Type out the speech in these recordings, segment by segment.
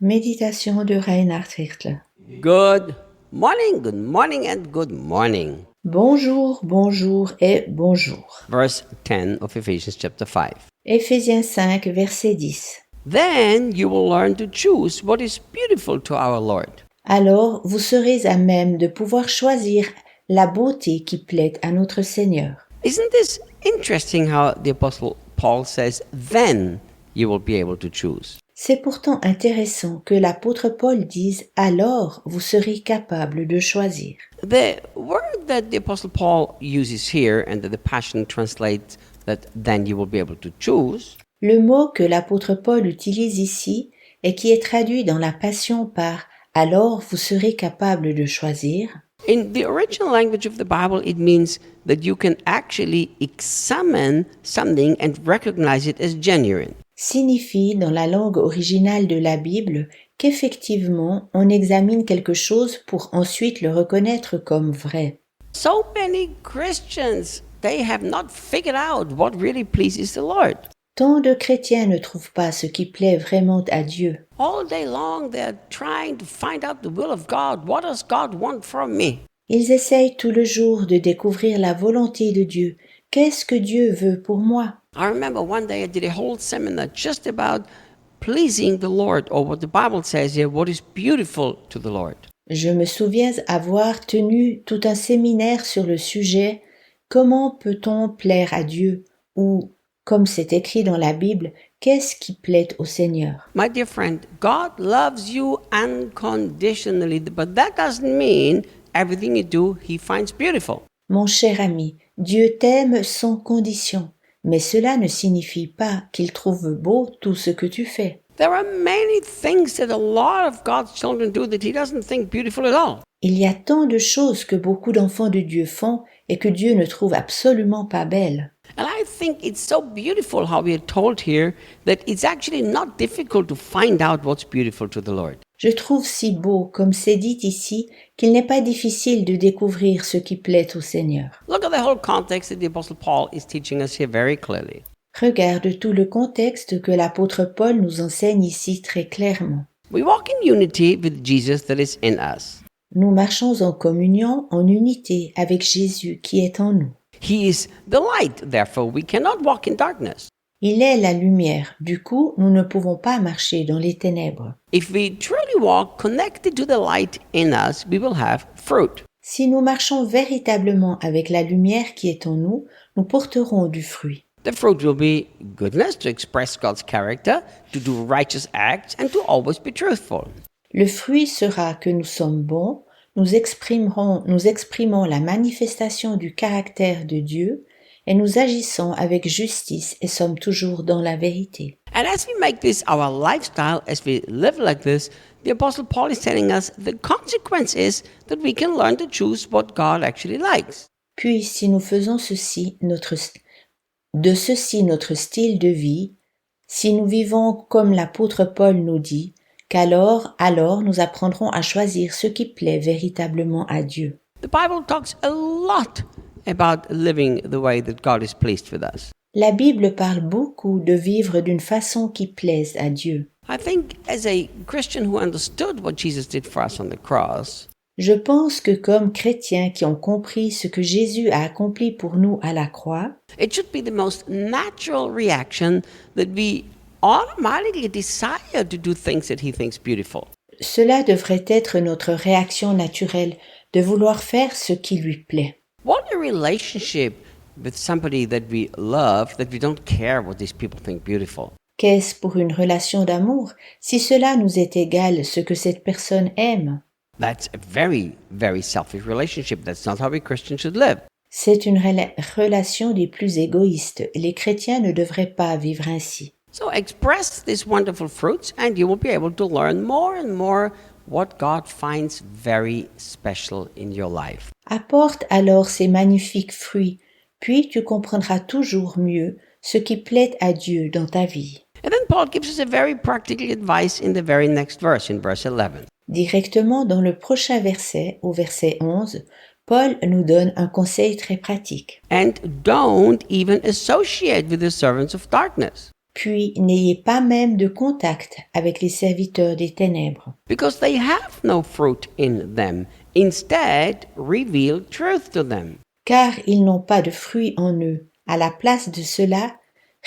Méditation de Reinhard Hichtler. Good morning, and good morning. Bonjour, bonjour et bonjour. Verse 10 of Ephesians chapter 5. Éphésiens 5, verset 10. Then you will learn to choose what is beautiful to our Lord. Alors vous serez à même de pouvoir choisir la beauté qui plaît à notre Seigneur. Isn't this interesting how the Apostle Paul says, then you will be able to choose? C'est pourtant intéressant que l'apôtre Paul dise « Alors vous serez capable de choisir ». The word that the Apostle Paul uses here and that the Passion translates that then you will be able to choose. Le mot que l'apôtre Paul utilise ici et qui est traduit dans la Passion par « Alors vous serez capable de choisir » In the original language of the Bible, it means that you can actually examine something and recognize it as genuine. signifie dans la langue originale de la Bible qu'effectivement on examine quelque chose pour ensuite le reconnaître comme vrai. So many Christians, they have not figured out what really pleases the Lord. Tant de chrétiens ne trouvent pas ce qui plaît vraiment à Dieu. All day long, they're trying to find out the will of God. What does God want from me? Ils essayent tout le jour de découvrir la volonté de Dieu. Qu'est-ce que Dieu veut pour moi? I remember one day I did a whole seminar just about pleasing the Lord, or what the Bible says here, what is beautiful to the Lord. Je me souviens avoir tenu tout un séminaire sur le sujet « Comment peut-on plaire à Dieu ?» ou, comme c'est écrit dans la Bible, « Qu'est-ce qui plaît au Seigneur ?» My dear friend, God loves you unconditionally, but that doesn't mean everything you do, He finds beautiful. Mon cher ami, Dieu t'aime sans condition, mais cela ne signifie pas qu'il trouve beau tout ce que tu fais. There are many things that a lot of God's children do that He doesn't think beautiful at all. Il y a tant de choses que beaucoup d'enfants de Dieu font et que Dieu ne trouve absolument pas belles. And I think it's so beautiful how we are told here that it's actually not difficult to find out what's beautiful to the Lord. Je trouve si beau, comme c'est dit ici, qu'il n'est pas difficile de découvrir ce qui plaît au Seigneur. Look at the whole context that the Apostle Paul is teaching us here very clearly. Regarde tout le contexte que l'apôtre Paul nous enseigne ici très clairement. We walk in unity with Jesus that is in us. Nous marchons en communion, en unité avec Jésus qui est en nous. He is the light, therefore we cannot walk in darkness. Il est la lumière, du coup nous ne pouvons pas marcher dans les ténèbres. If we truly walk connected to the light in us, we will have fruit. Si nous marchons véritablement avec la lumière qui est en nous, nous porterons du fruit. The fruit will be goodness, to express God's character, to do righteous acts, and to always be truthful. Le fruit sera que nous sommes bons, nous exprimons la manifestation du caractère de Dieu et nous agissons avec justice et sommes toujours dans la vérité. And as we make this our lifestyle, as we live like this, the Apostle Paul is telling us the consequence is that we can learn to choose what God actually likes. Puis si nous faisons notre style de vie, si nous vivons comme l'apôtre Paul nous dit, qu'alors nous apprendrons à choisir ce qui plaît véritablement à Dieu. The Bible talks a lot about living the way that God is pleased with us. La Bible parle beaucoup de vivre d'une façon qui plaise à Dieu. I think as a Christian who understood what Jesus did for us on the cross, Je pense que comme chrétiens qui ont compris ce que Jésus a accompli pour nous à la croix, it should be the most natural reaction that we automatically desire to do things that He thinks beautiful. cela devrait être notre réaction naturelle de vouloir faire ce qui lui plaît. What a relationship with somebody that we love, that we don't care what these people think beautiful. Qu'est-ce pour une relation d'amour si cela nous est égal ce que cette personne aime? That's a very, very selfish relationship. That's not how a Christian should live. C'est une relation des plus égoïstes. Les chrétiens ne devraient pas vivre ainsi. So express these wonderful fruits and you will be able to learn more and more what God finds very special in your life. Apporte alors ces magnifiques fruits, puis tu comprendras toujours mieux ce qui plaît à Dieu dans ta vie. And then Paul gives us a very practical advice in the very next verse, in verse 11. Directement dans le prochain verset, au verset 11, Paul nous donne un conseil très pratique. And don't even associate with the servants of darkness. Puis n'ayez pas même de contact avec les serviteurs des ténèbres, because they have no fruit in them. Instead, reveal truth to them. car ils n'ont pas de fruits en eux. À la place de cela,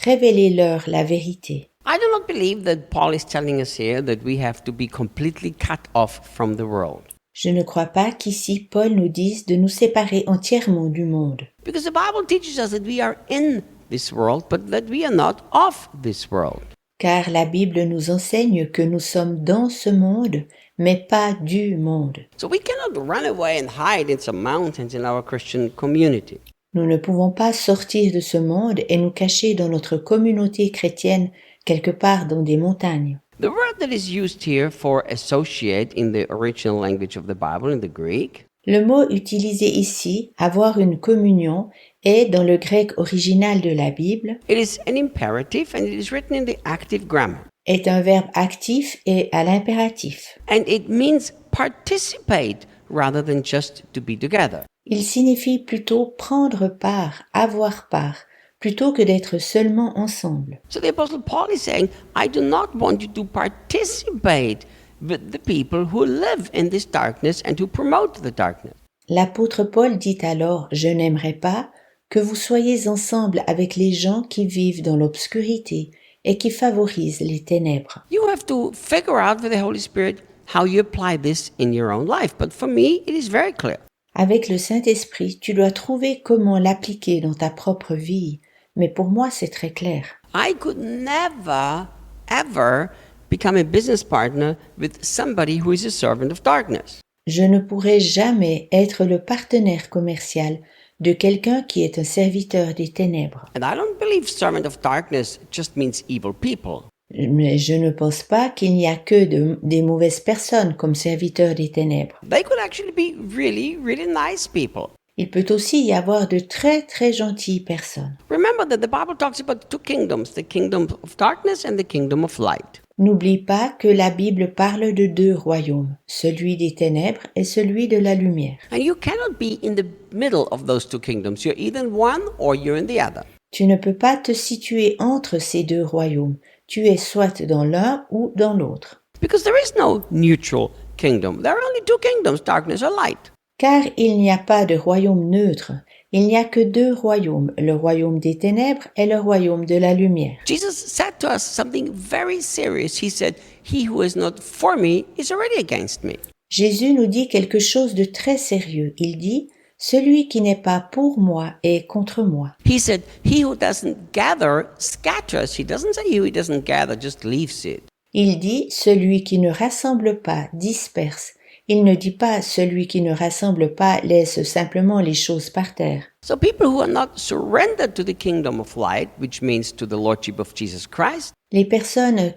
révélez-leur la vérité. I do not believe that Paul is telling us here that we have to be completely cut off from the world. Je ne crois pas qu'ici Paul nous dise de nous séparer entièrement du monde, Because the Bible teaches us that we are in this world, but that we are not of this world. car la Bible nous enseigne que nous sommes dans ce monde, mais pas du monde. So we cannot run away and hide in some mountains in our Christian community. Nous ne pouvons pas sortir de ce monde et nous cacher dans notre communauté chrétienne quelque part dans des montagnes. The word that is used here for associate in the original language of the Bible, in the Greek, Le mot utilisé ici, avoir une communion, est dans le grec original de la Bible, it is an imperative and it is written in the active grammar. est un verbe actif et à l'impératif. And it means participate rather than just to be together. Il signifie plutôt prendre part, avoir part, plutôt que d'être seulement ensemble. So the Apostle Paul is saying, I do not want you to participate with the people who live in this darkness and who promote the darkness. L'apôtre Paul dit alors, je n'aimerais pas que vous soyez ensemble avec les gens qui vivent dans l'obscurité et qui favorisent les ténèbres. You have to figure out with the Holy Spirit how you apply this in your own life. But for me, it is very clear. Avec le Saint-Esprit, tu dois trouver comment l'appliquer dans ta propre vie. Mais pour moi, c'est très clair. I could never, ever become a business partner with somebody who is a servant of darkness. Je ne pourrai jamais être le partenaire commercial de quelqu'un qui est un serviteur des ténèbres. And I don't believe servant of darkness just means evil people. Mais je ne pense pas qu'il n'y a que des mauvaises personnes comme serviteurs des ténèbres. They could actually be really, really nice people. Il peut aussi y avoir de très très gentilles personnes. Remember that the Bible talks about two kingdoms, the kingdom of darkness and the kingdom of light. N'oublie pas que la Bible parle de deux royaumes, celui des ténèbres et celui de la lumière. And you cannot be in the middle of those two kingdoms. You're either in one or you're in the other. Tu ne peux pas te situer entre ces deux royaumes. Tu es soit dans l'un ou dans l'autre. Because there is no neutral kingdom. There are only two kingdoms, darkness or light. Car il n'y a pas de royaume neutre. Il n'y a que deux royaumes, le royaume des ténèbres et le royaume de la lumière. Jesus said to us something very serious. He said, "He who is not for me is already against me." Jésus nous dit quelque chose de très sérieux. Il dit, celui qui n'est pas pour moi est contre moi. He said, "He who doesn't gather scatters." He doesn't say he who doesn't gather just leaves it. Il dit, celui qui ne rassemble pas disperse. Il ne dit pas, celui qui ne rassemble pas laisse simplement les choses par terre. So people who are not surrendered to the kingdom of light, which means to the lordship of Jesus Christ, Les personnes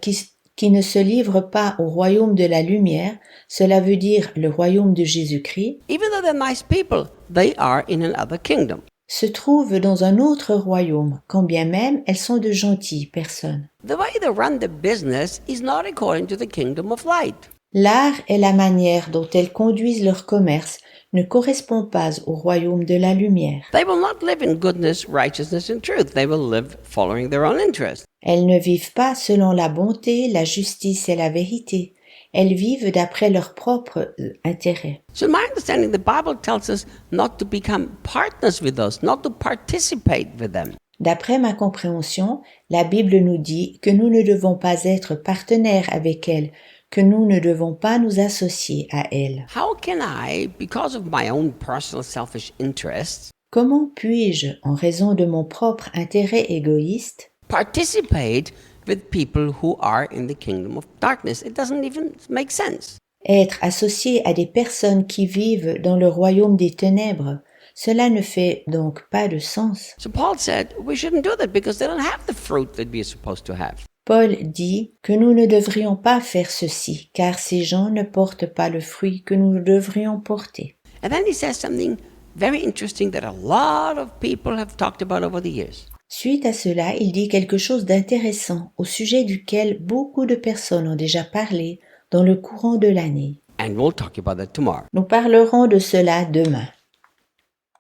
qui ne se livrent pas au royaume de la lumière, cela veut dire le royaume de Jésus-Christ, even though they're nice people, they are in another kingdom. se trouvent dans un autre royaume, quand bien même elles sont de gentilles personnes. The way they run the business is not according to the kingdom of light. L'art et la manière dont elles conduisent leur commerce ne correspond pas au royaume de la lumière. They will not live in goodness, righteousness, and truth. They will live following their own interests. Elles ne vivent pas selon la bonté, la justice et la vérité. Elles vivent d'après leur propre intérêt. So in my understanding, the Bible tells us not to become partners with us, not to participate with them. D'après ma compréhension, la Bible nous dit que nous ne devons pas être partenaires avec elles, que nous ne devons pas nous associer à elles. How can I, because of my own personal selfish interests, Comment puis-je, en raison de mon propre intérêt égoïste, participate with people who are in the kingdom of darkness? It doesn't even make sense. être associé à des personnes qui vivent dans le royaume des ténèbres? Cela ne fait donc pas de sens. So Paul said we shouldn't do that because they don't have the fruit that we are supposed to have. Paul dit que nous ne devrions pas faire ceci, car ces gens ne portent pas le fruit que nous devrions porter. And then he says something very interesting that a lot of people have talked about over the years. Suite à cela, il dit quelque chose d'intéressant au sujet duquel beaucoup de personnes ont déjà parlé dans le courant de l'année. And we'll talk about that tomorrow. Nous parlerons de cela demain.